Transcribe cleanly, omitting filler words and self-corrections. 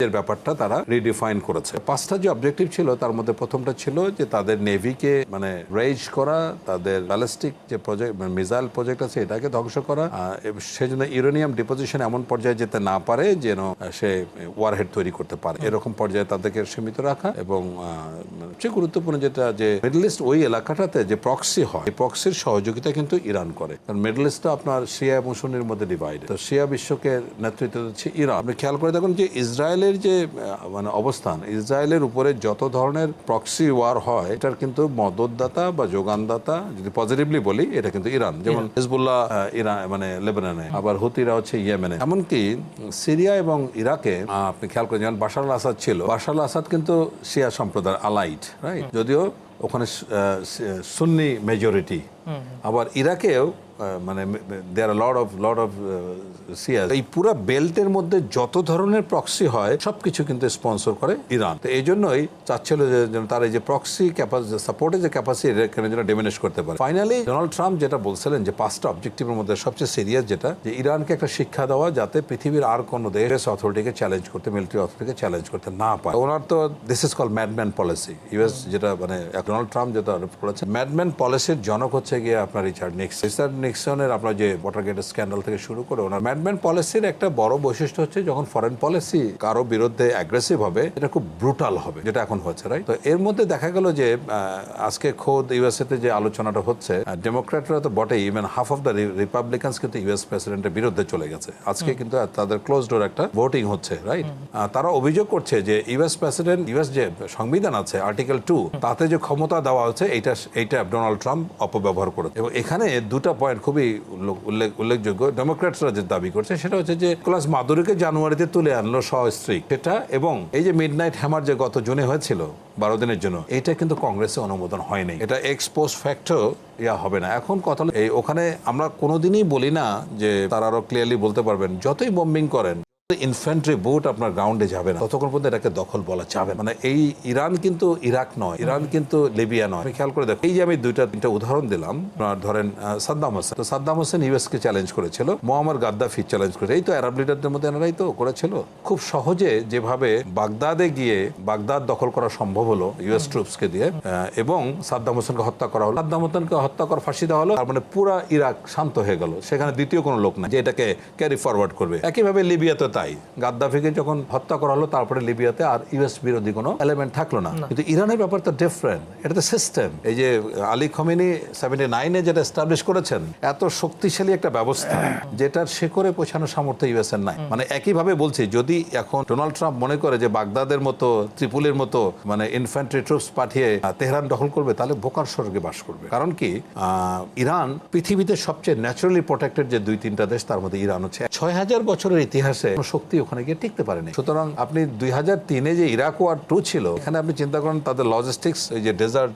এর ব্যাপারটা তারা রিডিফাইন করেছে। 5টা যে অবজেক্টিভ ছিল তার মধ্যে প্রথমটা ছিল যে তাদের নেভিকে মানে রেজ করা, তাদের ব্যালিস্টিক যে প্রজেক্ট মিসাইল প্রজেক্ট আছে এটাকে ধ্বংস করা, সেজন্য ইউরেনিয়াম ডিপোজিশন এমন পর্যায়ে যেতে না পারে যেন সে ওয়ারহেড তৈরি করতে পারে, এরকম পর্যায়ে তাদেরকে সীমিত রাখা। এবং সবচেয়ে গুরুত্বপূর্ণ যেটা যে মিডল ইস্ট ওই এলাকাটাতে যে প্রক্সি হয়, এই প্রক্সির সহযোগিতা কিন্তু ইরান করে। কারণ মিডল ইস্টটা আপনার শিয়া এবং সুন্নির মধ্যে ডিভাইড। তো শিয়া বিশ্বকে নেতৃত্ব দিচ্ছে ইরান। আপনি খেয়াল করে দেখুন যে ইসরায়েলের যে মানে অবস্থান, ইসরায়েলের উপরে যত ধরনের প্রক্সি ওয়ার হয় এটার কিন্তু মদতদাতা বা যোগানদাতা, যদি পজিটিভলি বলি, এটা কিন্তু ইরান। যেমন হিজবুল্লাহ ইরান মানে লেবাননে, আবার হুতিরা হচ্ছে ইয়েমেনে, এমনকি সিরিয়া এবং ইরাকে আপনি খেয়াল করেন যেমন বাশার আল আসাদ ছিল, বাশার আল আসাদ কিন্তু শিয়া সম্প্রদায়ের আলাইট, রাইট, যদিও ওখানে সুন্নি মেজরিটি। আবার ইরাকেও মানে দেয়ার লট অফ সিয়া। এই পুরো বেল্টের মধ্যে যত ধরনের প্রক্সি হয় সবকিছু কিন্তু স্পন্সর করে ইরান। তো এই জন্যই চাচ্ছিল যে তার এই যে প্রক্সি ক্যাপাসিটি, সাপোর্টের যে ক্যাপাসিটি, এখানে যেন ডিমিনিশ করতে পারে। ফাইনালি ডোনাল্ড ট্রাম্প যেটা বলছিলেন যে 5টা অবজেক্টিভের মধ্যে সবচেয়ে সিরিয়াস যেটা, যে ইরানকে একটা শিক্ষা দেওয়া যাতে পৃথিবীর আর কোনো দেশ অথরিটিকে চ্যালেঞ্জ করতে, মিলিটারি অথরিটিকে চ্যালেঞ্জ করতে না পারে। ওনার তো this is call madman policy. US যেটা মানে ডোনাল্ড ট্রাম্প যেটা আরোপ করেছে, ম্যাডম্যান পলিসির জনক হচ্ছে গিয়ে আপনার রিচার্ড নিক্সনের আপনার যে ওয়াটারগেট স্ক্যান্ডাল থেকে শুরু করে ওনার ম্যাডম্যান পলিসির একটা বড় বৈশিষ্ট্য হচ্ছে যখন ফরেন পলিসি কারো বিরুদ্ধে অ্যাগ্রেসিভ হবে, এটা খুব ব্রুটাল হবে, যেটা এখন হচ্ছে, রাইট। তো এর মধ্যে দেখা গেল যে আজকে খোদ ইউএসএ তে যে আলোচনাটা হচ্ছে, ডেমোক্র্যাটরা তো বটেই, ইভেন হাফ অফ দ্য রিপাবলিকানস কিন্তু ইউএস প্রেসিডেন্টের বিরুদ্ধে চলে গেছে। আজকে কিন্তু তাদের ক্লোজ ডোর একটা ভোটিং হচ্ছে, রাইট। তারা অভিযোগ করছে যে ইউএস প্রেসিডেন্ট, ইউএস যে সংবিধান আছে আর্টিকেল 2, তাতে যে ক্ষমতা দেওয়া হচ্ছে এইটা ডোনাল্ড ট্রাম্প অপব্যবহার করেছে। এবং এখানে দুটা পয়েন্ট খুবই উল্লেখযোগ্য। ডেমোক্র্যাটসরা যে দাবি করছে সেটা হচ্ছে যে নিকোলাস মাদুরোকে জানুয়ারিতে তুলে আনলো সস্ত্রী, সেটা, এবং এই যে মিডনাইট হ্যামার যে গত জুনে হয়েছিল 12 দিনের জন্য, এটা কিন্তু কংগ্রেসে অনুমোদন হয়নি। এটা এক্স পোস্ট ফ্যাক্টর হবে না। এখন কথা হলো এই ওখানে আমরা কোনোদিনই বলি না যে তারা আরো ক্লিয়ারলি বলতে পারবেন যতই বম্বিং করেন, ইনফ্যান্ট্রি বুট আপনার গ্রাউন্ডে যাবে না ততক্ষণ পর্যন্ত এটাকে দখল বলা যাবে। মানে এই ইরান কিন্তু ইরাক নয়, ইরান কিন্তু লিবিয়া নয়। খেয়াল করে দেখো, এই যে আমি তিনটা উদাহরণ দিলাম, ধরেন সাদ্দাম হোসেন, তো সাদ্দাম হোসেন ইউএস কে চ্যালেঞ্জ করেছিল, মোয়াম্মর গাদ্দাফি চ্যালেঞ্জ করেছে, এই তো আরব লিডারদের মধ্যে এনারাই তো করেছিল। খুব সহজে যেভাবে বাগদাদে গিয়ে বাগদাদ দখল করা সম্ভব হলো ইউএস ট্রুপসকে দিয়ে, এবং সাদ্দাম হোসেনকে হত্যা করা হলো, সাদ্দাম হোসেনকে হত্যা করা, ফাঁসি দেওয়া হলো, তার মানে পুরা ইরাক শান্ত হয়ে গেল, সেখানে দ্বিতীয় কোনো লোক না যে এটাকে ক্যারি ফরওয়ার্ড করবে। একইভাবে লিবিয়াতে তাই, গাদ্দাফিকে যখন হত্যা করা হলো তারপরে লিবিয়াতে আর ইউএস বিরোধী কোনো এলিমেন্ট থাকলো না। কিন্তু ইরানের ব্যাপার তো ডিফারেন্ট, এটা তো সিস্টেম। এই যে আলী খমেনি 79-এ যেটা এস্টাবলিশ করেছেন, এত শক্তিশালী একটা ব্যবস্থা যেটার শেকড়ে পৌঁছানোর সামর্থ্য ইউএস এর নাই। মানে একইভাবে বলছি, যদি এখন ডোনাল্ড ট্রাম্প মনে করে যে বাগদাদের মতো, ত্রিপুলির মতো মানে ইনফ্যান্ট্রি ট্রুপস পাঠিয়ে তেহরান দখল করবে, তাহলে বোকার স্বর্গে বাস করবে। কারণ কি, ইরান পৃথিবীতে সবচেয়ে ন্যাচারালি প্রোটেক্টেড যে 2-3টা দেশ, তার মধ্যে ইরান হচ্ছে। 6000 বছরের ইতিহাসে শক্তি ওখানে গিয়ে টিকতে পারেনি। সুতরাং আপনি 2003-এ যে ইরাক ওয়ার 2 ছিল, এখানে আপনি চিন্তা করেন তাদের লজিস্টিক্স, এই যে ডেজার্ট